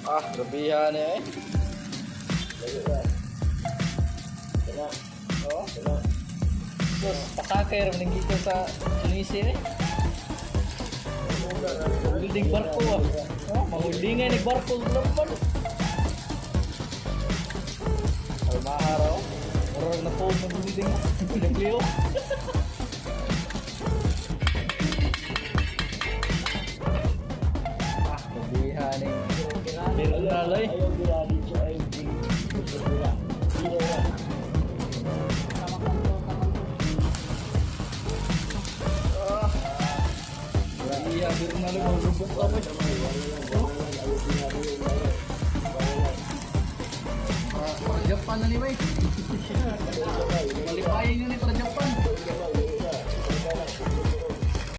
Ah, grabihan eh. Oh, terus pasakay rin nagkita sa Tunisia eh. Building barko ah. Oh, mahulingan ni barko lapan. Ay maharaw. Orang na po ng building. Nagliyo. Ah, grabihan eh. Meron na loy. Iya, meron na loy. Magbubok ako. Para Japan na ni May. Malipayan yun eh para Japan.